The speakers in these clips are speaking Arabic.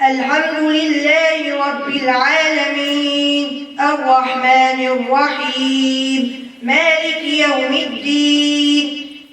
الحمد لله رب العالمين الرحمن الرحيم مالك يوم الدين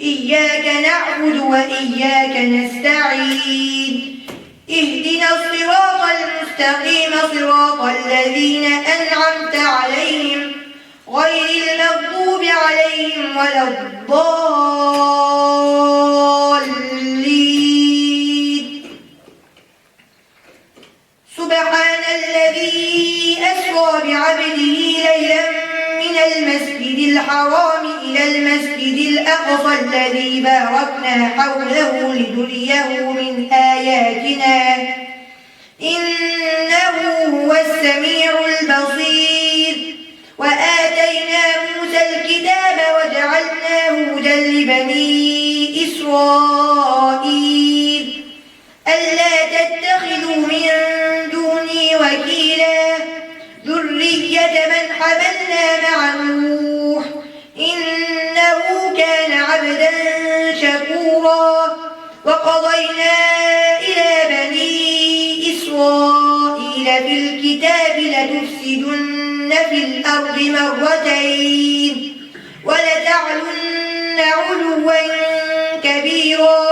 إياك نعبد وإياك نستعين اهدنا الصراط المستقيم صراط الذين أنعمت عليهم غير المغضوب عليهم ولا الضالين. سبحان الذي أسرى بعبده ليلا من المسجد الحرام إلى المسجد الأقصى الذي باركنا حوله لنريه من آياتنا إنه هو السميع البصير. وآتينا موسى الكتاب وجعلناه هدى لبني إسرائيل ألا تتخذوا من دوني وكيلا ذرية من حملنا مع نوح إنه كان عبدا شكورا. وقضينا إلى بني إسرائيل في الكتاب لتفسدن في الأرض مرتين ولتعلن علوا كبيرا.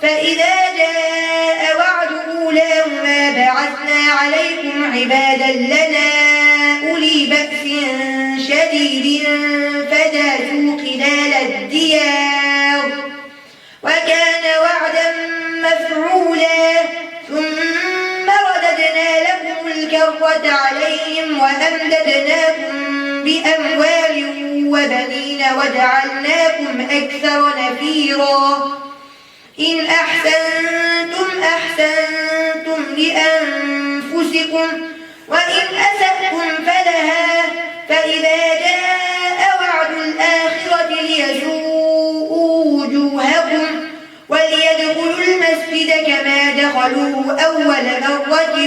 فإذا جاء وعد أولاهما بعثنا عليكم عبادا لنا أولي بأس شديد فجاسوا خلال الديار وكان وعدا مفعولا. ثم رددنا لكم الكرة عليهم وأمددناكم بأموال وبنين وجعلناكم أكثر نفيرا. إن أحسنتم أحسنتم لأنفسكم وإن أسأتم فلها. فإذا جاء وعد الآخرة ليسوءوا وجوهكم وليدخلوا المسجد كما دخلوه أول مرة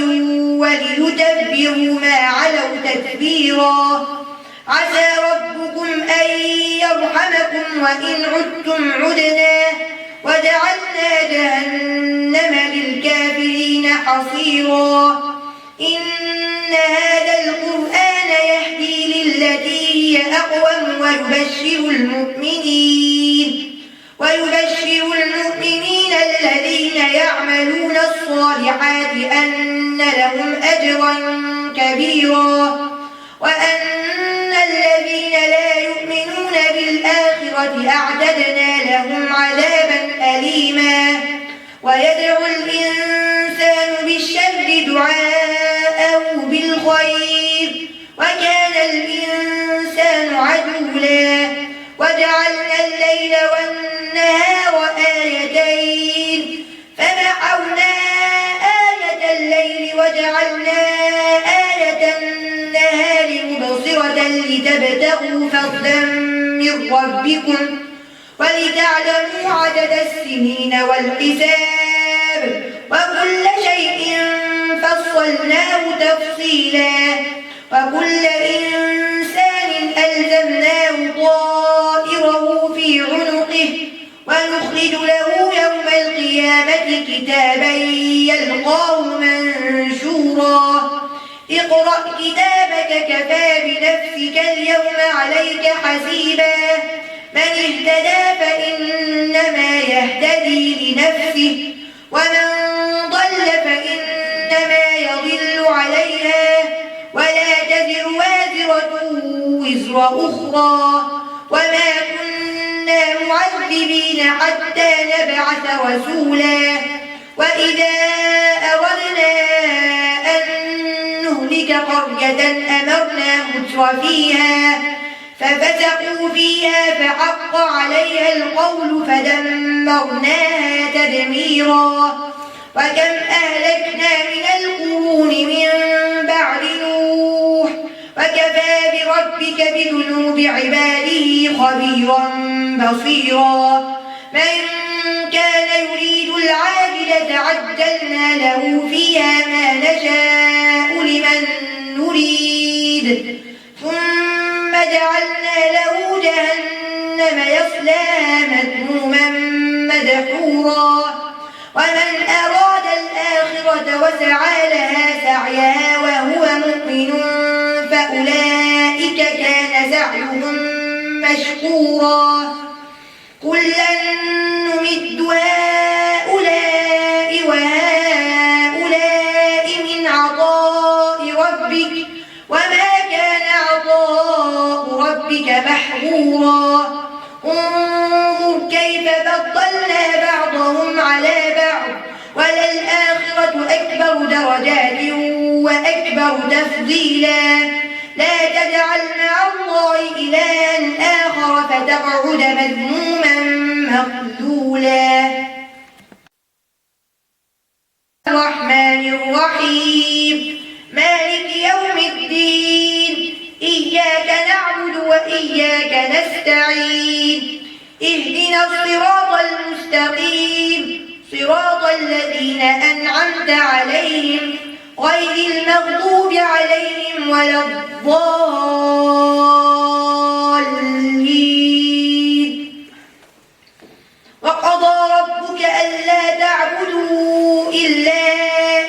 وليتبروا ما علوا تتبيرا. عسى ربكم أن يرحمكم وإن عدتم عدنا وجعلنا جهنم للكافرين حصيرا. إن هذا القرآن يهدي للتي هي أقوم ويبشر المؤمنين الذين يعملون الصالحات أن لهم أجرا كبيرا وأن الذين لا يؤمنون بالآخرة أعتدنا لهم عذابا أليما. ويدعو الإنسان بالشر دعاءه بالخير وكان الإنسان عجولا. وجعلنا الليل والنهار آيتين فمحونا آية الليل وجعلنا آية النهار مبصرة لتبتغوا فضلا من ربكم ولتعلموا عدد السنين والحساب وكل شيء فصلناه تفصيلا. وكل إنسان ألزمناه طائره في عنقه ونخرج له يوم القيامة كتابا يلقاه منشورا. اقرأ كتابك كفى بنفسك اليوم عليك حسيبا. من اهتدى فإنما يهتدي لنفسه ومن ضل فإنما يضل عليها ولا تزر وازرة وزر أخرى وما كنا معذبين حتى نبعث رسولا. وإذا أردنا أن نهلك قرية أمرنا مترفيها ففسقوا فيها فحق عليها القول فدمرناها تدميرا. وكم أهلكنا من القرون من بعد نوح وكفى بربك بذنوب عباده خبيرا بصيرا. من كان يريد العاجلة عجلنا له فيها ما نشاء لمن نريد ثم جعلنا له جهنم يصلاها مذموما مدحورا. ومن أراد الآخرة وسعى لها سعيها وهو مؤمن فأولئك كان سعيهم مشكورا كلا نمد هؤلاء وهؤلاء من عطاء ربك وما كان عطاء ربك محظورا انظر كيف فضلنا بعضهم على بعض وللآخرة أكبر درجات وأكبر تفضيلا لا تجعل مع الله إلها آخر فتقعد مذموما مخذولا الرحمن الرحيم مالك يوم الدين إياك نعبد وإياك نستعين اهدنا الصراط المستقيم صراط الذين أنعمت عليهم غير المغضوب عليهم ولا الضالين وقضى ربك ألا تعبدوا إلا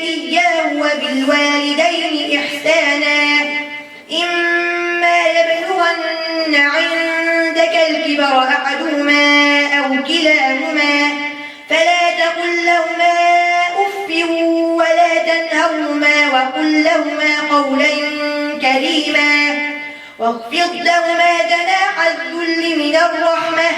إياه وبالوالدين إحسانا إما يبلغن عندك الكبر أحدهما أو كلاهما فلا تقل لهما أف ولا تنهرهما وقل لهما قولا كريما واخفض لهما جناح الذل من الرحمة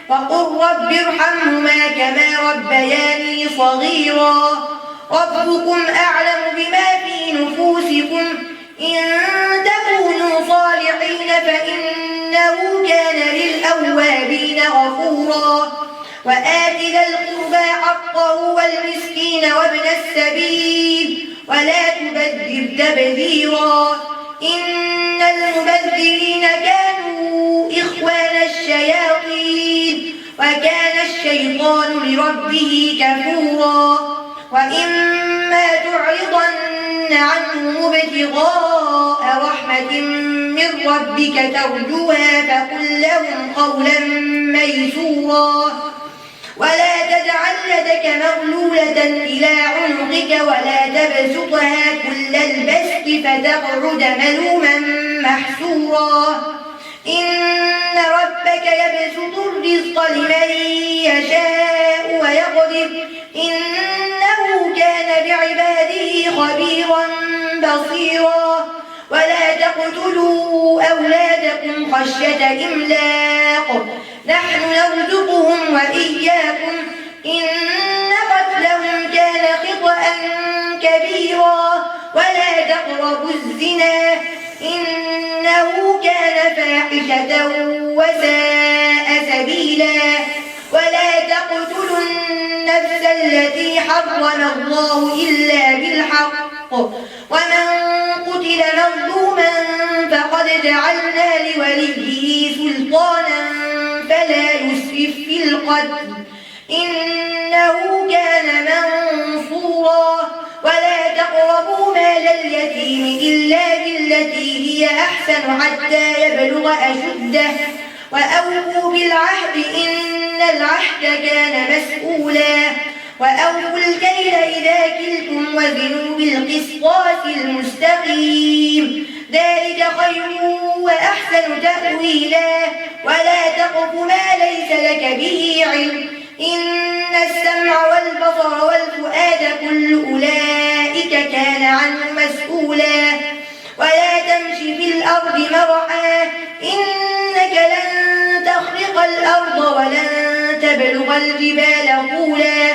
وقل رب ارحمهما كما ربياني صغيرا ربكم أعلم بما في نفوسكم إن تكونوا صالحين فإنه كان للأوابين غفورا وآت ذا القربى حقه والمسكين وابن السبيل ولا تبذر تبذيرا إن المبذرين كانوا إخوان الشياطين وكان الشيطان لربه كفورا وإما تعرضن عنهم ابتغاء رحمة من ربك ترجوها فقل لهم قولا ميسورا ولا تجعل يدك مغلولة إلى عنقك ولا تبسطها كل البسط فتقعد ملوما محسورا إن ربك يبسط الرزق لمن يشاء ويقدر إنه كان بعباده خبيرا بصيرا ولا تقتلوا أولادكم خشية إملاق نحن نرزقهم وإياكم إن قتلهم كان خطأ كبيرا ولا تقربوا الزنا إنه كان فاحشة وساء سبيلا ولا تقتلوا النفس التي حرم الله إلا بالحق ومن قتل مظلوما فقد جعلنا لوليه سلطانا فلا يسرف في القتل إنه كان منصورا ولا تقربوا مال اليتيم إلا بالتي هي أحسن حتى يبلغ أشده وأوفوا بالعهد إن العهد كان مسؤولا وأوفوا الكيل إذا كلتم وزنوا بالقسطاس المستقيم ذلك خير وأحسن تأويلا ولا تقف ما ليس لك به علم إن السمع والبصر والفؤاد كل أولئك كان عنه مسؤولا ولا تمشي في الأرض مرحا إنك لن تخرق الأرض ولن تبلغ الجبال طولا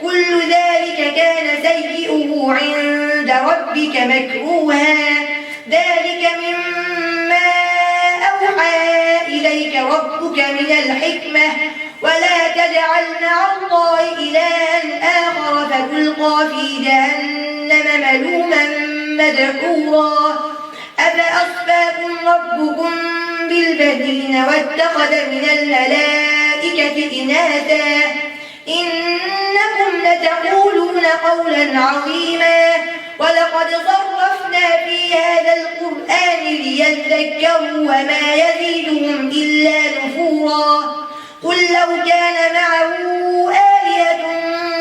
كل ذلك كان سيئه عند ربك مكروها ذلك مما أوحى إليك ربك من الحكمة ولا تجعل مع الله إلها آخر فتلقى في جهنم ملوما مدحورا أفأصفاكم ربكم بالبنين واتخذ من الملائكة إناثا إنكم لتقولون قولا عظيما ولقد صرفنا في هذا القرآن ليذكروا وما يزيدهم إلا نفورا قل لو كان معه آلهة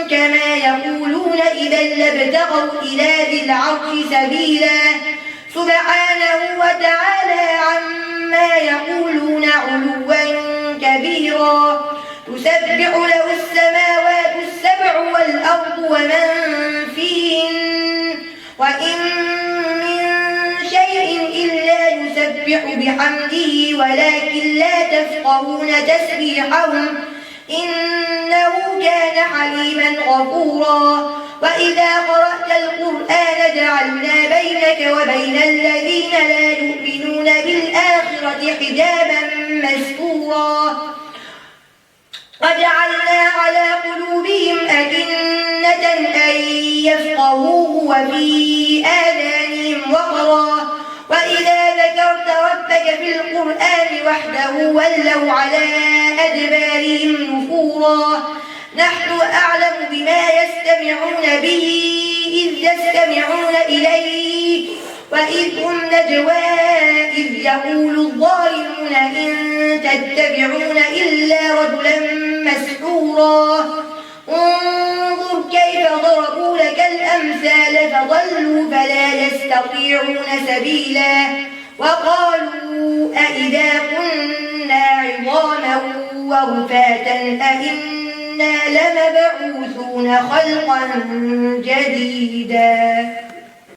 كما يقولون إذا لابتغوا إلى ذي العرش سبيلا سبحانه وتعالى عما يقولون علوا كبيرا تسبح له السماوات السبع والأرض ومن فيهن وإن من شيء إلا يسبح بحمده ولكن لا تفقهون تسبيحهم إنه كان حليما غفورا وإذا قرأت القرآن جعلنا بينك وبين الذين لا يؤمنون بالآخرة حجابا مستورا وجعلنا على قلوبهم أكنة أن يفقهوه وفي آذانهم وقرا وإذا ذكرت ربك في القرآن وحده ولوا على أدبارهم نفورا نحن أعلم بما يستمعون به إذ يستمعون إليك وإذ هم نجوى إذ يقول الظالمون إن تتبعون إلا رجلا مسحورا انظر كيف ضربوا لك الأمثال فضلوا فلا يستطيعون سبيلا وقالوا أئذا كنا عظاما ورفاتا أئنا لمبعوثون خلقا جديدا.